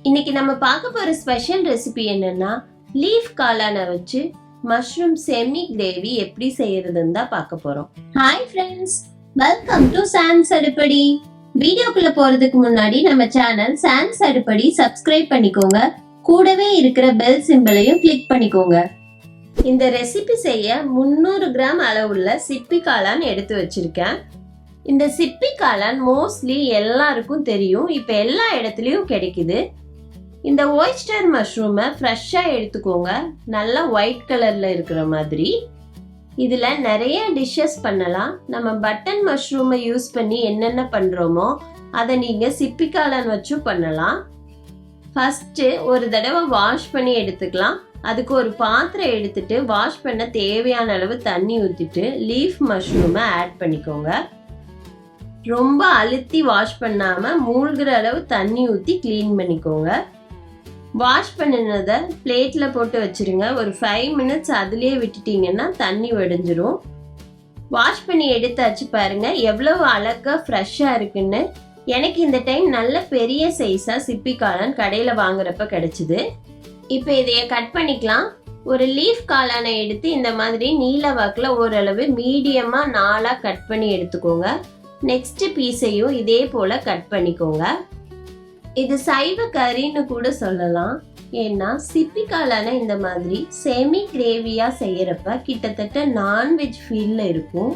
இன்னைக்கு நம்ம பார்க்க போற ஸ்பெஷல் ரெசிபி என்னன்னா லீஃப் காளானை வச்சு மஷ்ரூம் செமி கிரேவி எப்படி செய்யறதுன்னு தான் பார்க்க போறோம். ஹாய் ஃப்ரெண்ட்ஸ், வெல்கம் டு சான்ஸ் அடுப்படி. வீடியோக்குள்ள போறதுக்கு முன்னாடி நம்ம சேனல் சான்ஸ் அடுப்படி சப்ஸ்கிரைப் பண்ணிக்கோங்க. கூடவே இருக்கிற பெல் சிம்பலையும் கிளிக் பண்ணிக்கோங்க. இந்த ரெசிபி செய்ய 300 கிராம் அளவுள்ள சிப்பி காளான் எடுத்து வச்சிருக்கேன். இந்த சிப்பி காளான் மோஸ்ட்லி எல்லாருக்கும் தெரியும், இப்போ எல்லா இடத்துலயும் கிடைக்குது. இந்த ஒயிஸ்டர் மஷ்ரூமை ஃப்ரெஷ்ஷாக எடுத்துக்கோங்க, நல்லா ஒயிட் கலர்ல இருக்கிற மாதிரி. இதில் நிறைய டிஷ்ஷஸ் பண்ணலாம். நம்ம பட்டன் மஷ்ரூமை யூஸ் பண்ணி என்னென்ன பண்ணுறோமோ அதை நீங்கள் சிப்பி காளான் வச்சும் பண்ணலாம். ஃபஸ்ட்டு ஒரு தடவை வாஷ் பண்ணி எடுத்துக்கலாம். அதுக்கு ஒரு பாத்திரம் எடுத்துட்டு வாஷ் பண்ண தேவையான அளவு தண்ணி ஊற்றிட்டு லீஃப் மஷ்ரூமை ஆட் பண்ணிக்கோங்க. ரொம்ப அழுத்தி வாஷ் பண்ணாமல் மூழ்கிற அளவு தண்ணி ஊற்றி க்ளீன் பண்ணிக்கோங்க. வாஷ் பண்ணினதை பிளேட்டில் போட்டு வச்சுருங்க. ஒரு 5 மினிட்ஸ் அதுலேயே விட்டுட்டிங்கன்னா தண்ணி வடிஞ்சிரும். வாஷ் பண்ணி எடுத்தாச்சு, பாருங்க எவ்வளவு அழகாக ஃப்ரெஷ்ஷாக இருக்குன்னு. எனக்கு இந்த டைம் நல்ல பெரிய சைஸாக சிப்பி காளான் கடையில் வாங்குறப்ப கிடைச்சிது. இப்போ இதைய கட் பண்ணிக்கலாம். ஒரு லீஃப் காளானை எடுத்து இந்த மாதிரி நீல வாக்கில் ஓரளவு மீடியமாக 4ஆக கட் பண்ணி எடுத்துக்கோங்க. நெக்ஸ்ட் பீஸையும் இதே போல் கட் பண்ணிக்கோங்க. இது சைவ கறின்னு கூட சொல்லலாம். ஏன்னா சிப்பி காளானை இந்த மாதிரி செமி கிரேவியாக செய்யறப்ப கிட்டத்தட்ட நான்வெஜ் ஃபீல்ல இருக்கும்.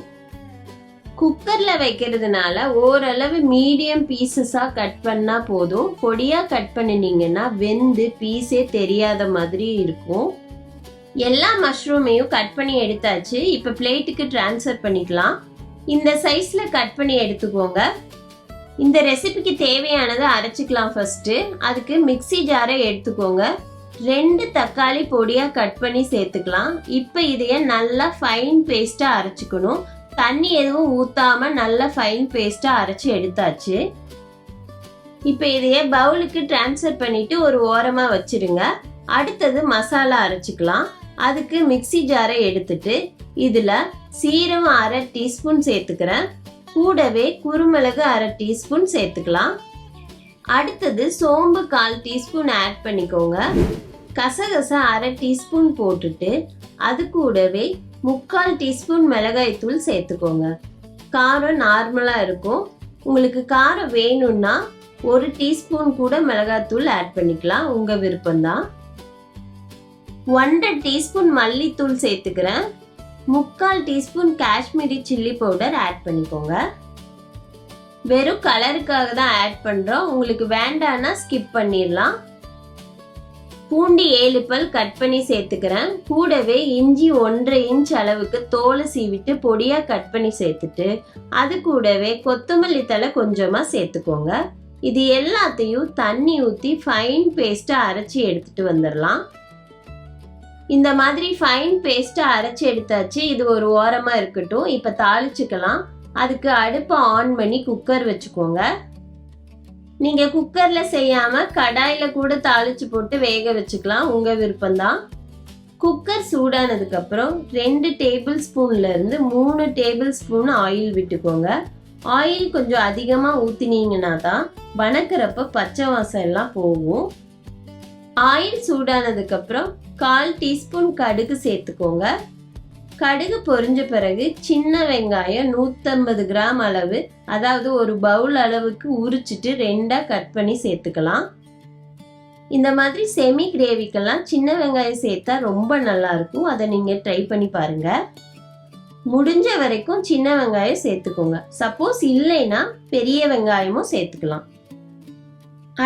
குக்கர்ல வைக்கிறதுனால ஓரளவு மீடியம் பீசஸா கட் பண்ணா போதும். பொடியா கட் பண்ணினீங்கன்னா வெந்து பீஸே தெரியாத மாதிரி இருக்கும். எல்லா மஷ்ரூமையும் கட் பண்ணி எடுத்தாச்சு. இப்போ பிளேட்டுக்கு டிரான்ஸ்ஃபர் பண்ணிக்கலாம். இந்த சைஸ்ல கட் பண்ணி எடுத்துக்கோங்க. இந்த ரெசிபிக்கு தேவையானதை அரைச்சிக்கலாம். ஃபர்ஸ்ட் அதுக்கு மிக்ஸி ஜாரை எடுத்துக்கோங்க. 2 தக்காளி பொடியா கட் பண்ணி சேர்த்துக்கலாம். இப்போ இதைய நல்லா ஃபைன் பேஸ்டா அரைச்சிக்கணும். தண்ணி எதுவும் ஊத்தாம நல்ல ஃபைன் பேஸ்டா அரைச்சி எடுத்தாச்சு. இப்போ இதைய பவுலுக்கு டிரான்ஸ்ஃபர் பண்ணிட்டு ஒரு ஓரமா வச்சிருங்க. அடுத்தது மசாலா அரைச்சிக்கலாம். அதுக்கு மிக்ஸி ஜாரை எடுத்துட்டு இதுல சீரகம் 1/2 டீஸ்பூன் சேர்த்துக்கிறேன். கூடவே குருமிளகு 1/2 டீஸ்பூன் சேர்த்துக்கலாம். அடுத்தது சோம்பு 1/4 டீஸ்பூன் ஆட் பண்ணிக்கோங்க. கசகசா 1/2 டீஸ்பூன் போட்டுட்டு அது கூடவே 3/4 டீஸ்பூன் மிளகாய் தூள் சேர்த்துக்கோங்க. காரம் நார்மலா இருக்கும். உங்களுக்கு காரம் வேணும்னா 1 டீஸ்பூன் கூட மிளகாய் தூள் ஆட் பண்ணிக்கலாம், உங்க விருப்பம்தான். 1/2 டீஸ்பூன் மல்லித்தூள் சேர்த்துக்கிறேன். 3/4 teaspoon Kashmiri chilli powder add பண்ணிக்கோங்க. வெறும் கலருக்காக தான் ஆட் பண்றோம். உங்களுக்கு வேண்டாம்னா ஸ்கிப் பண்ணிடலாம். பூண்டு 7 பல் கட் பண்ணி சேர்த்துக்கிறேன். கூடவே இஞ்சி 1/2 இன்ச் அளவுக்கு தோலை சீவிட்டு பொடியா கட் பண்ணி சேர்த்துட்டு அது கூடவே கொத்தமல்லி தழை கொஞ்சமா சேர்த்துக்கோங்க. இது எல்லாத்தையும் தண்ணி ஊற்றி ஃபைன் பேஸ்டா அரைச்சி எடுத்துட்டு வந்துடலாம். இந்த மாதிரி ஃபைன் பேஸ்டா அரைச்சி எடுத்தாச்சு. இது ஒரு ஓரமா இருக்கட்டும். இப்போ தாளிச்சுக்கலாம். அதுக்கு அடுப்பை ஆன் பண்ணி குக்கர் வச்சுக்கோங்க. நீங்க குக்கர்ல செய்யாம கடாயில கூட தாளிச்சு போட்டு வேக வச்சுக்கலாம், உங்க விருப்பம்தான். குக்கர் சூடானதுக்கு அப்புறம் 2 டேபிள் ஸ்பூன்ல இருந்து 3 டேபிள் ஸ்பூன் ஆயில் விட்டுக்கோங்க. ஆயில் கொஞ்சம் அதிகமா ஊத்தினீங்கன்னா தான் வணக்கிறப்ப பச்சை வாசம் எல்லாம் போகும். ஆயில் சூடானதுக்கு அப்புறம் 1/4 டீஸ்பூன் கடுகு சேர்த்துக்கோங்க. கடுகு பொரிஞ்ச பிறகு சின்ன வெங்காயம் 150 கிராம் அளவு, அதாவது ஒரு பவுல் அளவுக்கு உரிச்சிட்டு 2ஆ கட் பண்ணி சேர்த்துக்கலாம். இந்த மாதிரி செமி கிரேவிக்கெல்லாம் சின்ன வெங்காயம் சேர்த்தா ரொம்ப நல்லா இருக்கும். அதை நீங்க ட்ரை பண்ணி பாருங்க. முடிஞ்ச வரைக்கும் சின்ன வெங்காயம் சேர்த்துக்கோங்க. சப்போஸ் இல்லைன்னா பெரிய வெங்காயமும் சேர்த்துக்கலாம்.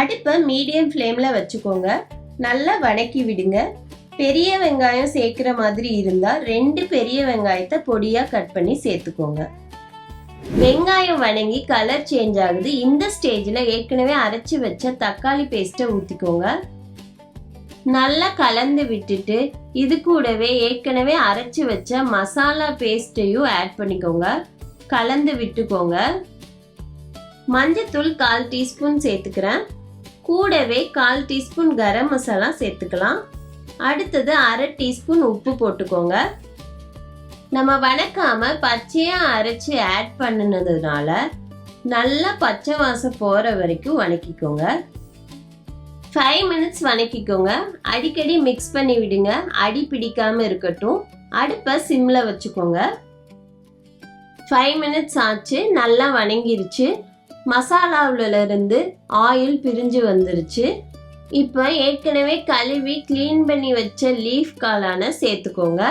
அடுப்பை மீடியம் ஃப்ளேம்ல வச்சுக்கோங்க. நல்லா வதக்கி விடுங்க. பெரிய வெங்காயம் சேர்க்கிற மாதிரி இருந்தா 2 பெரிய வெங்காயத்தை பொடியா கட் பண்ணி சேர்த்துக்கோங்க. வெங்காயம் வதங்கி கலர் சேஞ்ச் ஆகுது. இந்த ஸ்டேஜ்ல ஏற்கனவே அரைச்சு வச்ச தக்காளி பேஸ்ட்டை ஊத்திக்கோங்க. நல்லா கலந்து விட்டுட்டு இது கூடவே ஏற்கனவே அரைச்சு வச்ச மசாலா பேஸ்ட்டையும் ஆட் பண்ணிக்கோங்க. கலந்து விட்டுக்கோங்க. மஞ்சத்தூள் 1/4 டீஸ்பூன் சேர்த்துக்கிறேன். கூடவே 1/4 டீஸ்பூன் கரம் மசாலா சேர்த்துக்கலாம். அடுத்தது 1/2 டீஸ்பூன் உப்பு போட்டுக்கோங்க. நம்ம வணக்காம பச்சையா அரைச்சு ஆட் பண்ணினதுனால நல்லா பச்சை வாசம் போற வரைக்கும் வணக்கிக்கோங்க. 5 மினிட்ஸ் வணக்கிக்கோங்க. அடிக்கடி மிக்ஸ் பண்ணி விடுங்க. அடி பிடிக்காம இருக்கட்டும். அடுப்பை சிம்ல வச்சுக்கோங்க. 5 மினிட்ஸ் ஆச்சு. நல்லா வணங்கிருச்சு. மசாலாவுல இருந்து ஆயில் பிரிஞ்சு வந்துருச்சு. இப்போ ஏற்கனவே கழுவி க்ளீன் பண்ணி வச்ச லீஃப் காளானை சேர்த்துக்கோங்க.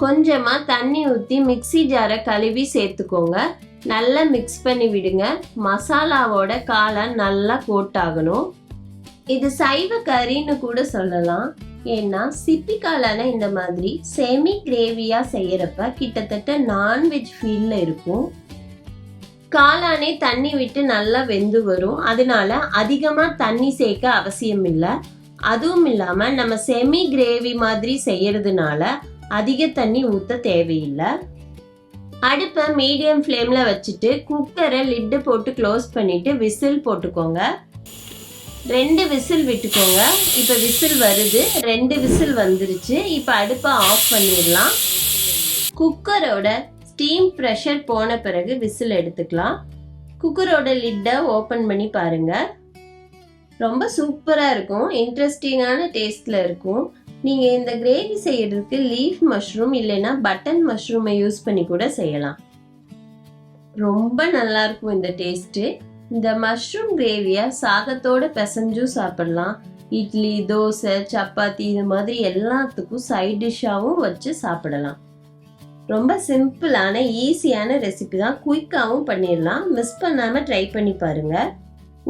கொஞ்சமா தண்ணி ஊற்றி மிக்ஸி ஜாரை கழுவி சேர்த்துக்கோங்க. நல்லா மிக்ஸ் பண்ணி விடுங்க. மசாலாவோட காளான் நல்லா கோட் ஆகணும். இது சைவ கறின்னு கூட சொல்லலாம். ஏன்னா சிப்பி காளானை இந்த மாதிரி செமி கிரேவியா செய்யறப்ப கிட்டத்தட்ட நான்வெஜ் ஃபீல்ல இருக்கும். காளானே தண்ணி விட்டு நல்லா வெந்து வரும். அதனால அதிகமா தண்ணி சேர்க்க அவசியம் இல்லை. அதுவும் இல்லாம நம்ம செமி கிரேவி மாதிரி செய்யறதுனால அதிக தண்ணி ஊத்த தேவையில்லை. அடுப்பை மீடியம் ஃப்ளேம்ல வச்சுட்டு குக்கரை லிட்டு போட்டு க்ளோஸ் பண்ணிட்டு விசில் போட்டுக்கோங்க. 2 விசில் விட்டுக்கோங்க. இப்போ விசில் வருது. 2 விசில் வந்துருச்சு. இப்போ அடுப்பை ஆஃப் பண்ணிடலாம். குக்கரோட ஸ்டீம் ப்ரெஷர் போன பிறகு விசில் எடுத்துக்கலாம். குக்கரோட லிட்டை ஓப்பன் பண்ணி பாருங்க. ரொம்ப சூப்பராக இருக்கும். இன்ட்ரெஸ்டிங்கான டேஸ்ட்ல இருக்கும். நீங்கள் இந்த கிரேவி செய்யறதுக்கு லீஃப் மஷ்ரூம் இல்லைன்னா பட்டன் மஷ்ரூமை யூஸ் பண்ணி கூட செய்யலாம். ரொம்ப நல்லா இருக்கும் இந்த டேஸ்ட்டு. இந்த மஷ்ரூம் கிரேவியை சாதத்தோட பிசைஞ்சும் சாப்பிடலாம். இட்லி, தோசை, சப்பாத்தி இது மாதிரி எல்லாத்துக்கும் சைட் டிஷ்ஷாகவும் வச்சு சாப்பிடலாம். ரொம்ப சிம்பிளான ஈஸியான ரெசிபி தான். குயிக்காகவும் பண்ணிடலாம். மிஸ் பண்ணாமல் ட்ரை பண்ணி பாருங்க.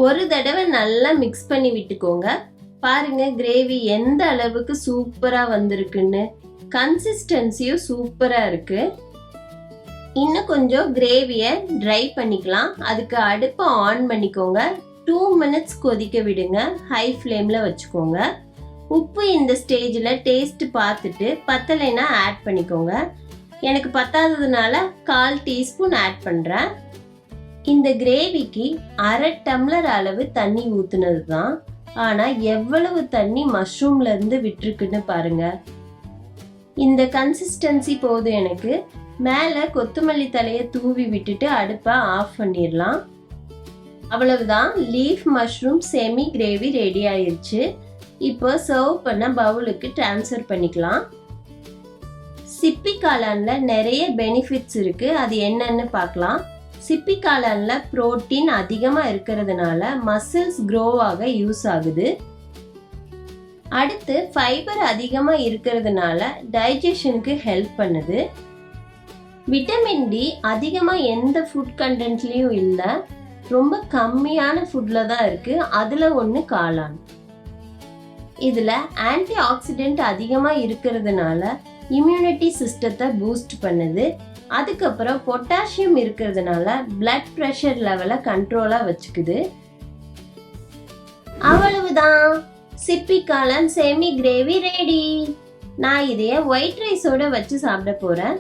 ஒரு தடவை நல்லா மிக்ஸ் பண்ணி விட்டுக்கோங்க. பாருங்க கிரேவி எந்த அளவுக்கு சூப்பரா வந்திருக்குன்னு. கன்சிஸ்டன்சியும் சூப்பரா இருக்கு. இன்னும் கொஞ்சம் கிரேவியை ட்ரை பண்ணிக்கலாம். அதுக்கு அடுப்பை ஆன் பண்ணிக்கோங்க. 2 மினிட்ஸ் கொதிக்க விடுங்க. ஹை ஃப்ளேம்ல வச்சுக்கோங்க. உப்பு இந்த ஸ்டேஜில் டேஸ்ட் பார்த்துட்டு பத்தலைன்னா ஆட் பண்ணிக்கோங்க. எனக்கு பத்தாததுனால 1/4 டீஸ்பூன் ஆட் பண்ணுறேன். இந்த கிரேவிக்கு 1/2 டம்ளர் அளவு தண்ணி ஊற்றுனது தான். ஆனால் எவ்வளவு தண்ணி மஷ்ரூம்ல இருந்து விட்டுருக்குன்னு பாருங்க. இந்த கன்சிஸ்டன்சி போதும் எனக்கு. மேலே கொத்தமல்லி தலையை தூவி விட்டுட்டு அடுப்பை ஆஃப் பண்ணிடலாம். அவ்வளவுதான். Leaf mushroom semi gravy ready ஆயிருச்சு. இப்போ சர்வ் பண்ண பவுலுக்கு ட்ரான்ஸ்ஃபர் பண்ணிக்கலாம். சிப்பி காளான்ல நிறைய பெனிஃபிட்ஸ் இருக்கு. அது என்னன்னு பார்க்கலாம். சிப்பி காளான்ல புரோட்டீன் அதிகமா இருக்கிறதுனால மசில்ஸ் க்ரோ ஆக யூஸ் ஆகுது. அடுத்து ஃபைபர் அதிகமா இருக்கிறதுனால டைஜஷனுக்கு ஹெல்ப் பண்ணுது. விட்டமின் டி அதிகமா எந்த ஃபுட் கண்டென்ட்லயும் இல்லை. ரொம்ப கம்மியான ஃபுட்ல தான் இருக்கு. அதுல ஒன்று காளான். இதுல ஆன்டி ஆக்சிடென்ட் அதிகமா இருக்கிறதுனால இம்யூனிட்டி சிஸ்டத்தை பூஸ்ட் பண்ணுது. அதுக்கப்புறம் பொட்டாசியம் இருக்கிறதுனால பிளட் பிரஷர் லெவலை கண்ட்ரோலா வச்சுக்குது. அவ்வளவுதான். சிப்பி காளான் செமி கிரேவி ரெடி. நான் இதைய ஒயிட் ரைஸோட வச்சு சாப்பிட போறேன்.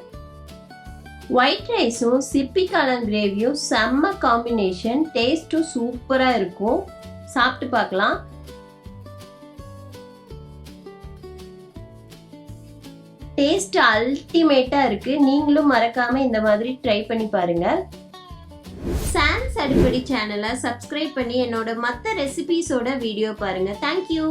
ஒயிட் ரைஸும் சிப்பி காளான் கிரேவியும் செம்ம காம்பினேஷன். டேஸ்டும் சூப்பரா இருக்கும். சாப்பிட்டு பார்க்கலாம். டேஸ்ட் அல்டிமேட்டா இருக்கு. நீங்களும் மறக்காம இந்த மாதிரி ட்ரை பண்ணி பாருங்க. சான்ஸ் அடுப்படி சேனலை சப்ஸ்கிரைப் பண்ணி என்னோட மற்ற ரெசிபீஸோட வீடியோ பாருங்க. தேங்க்யூ.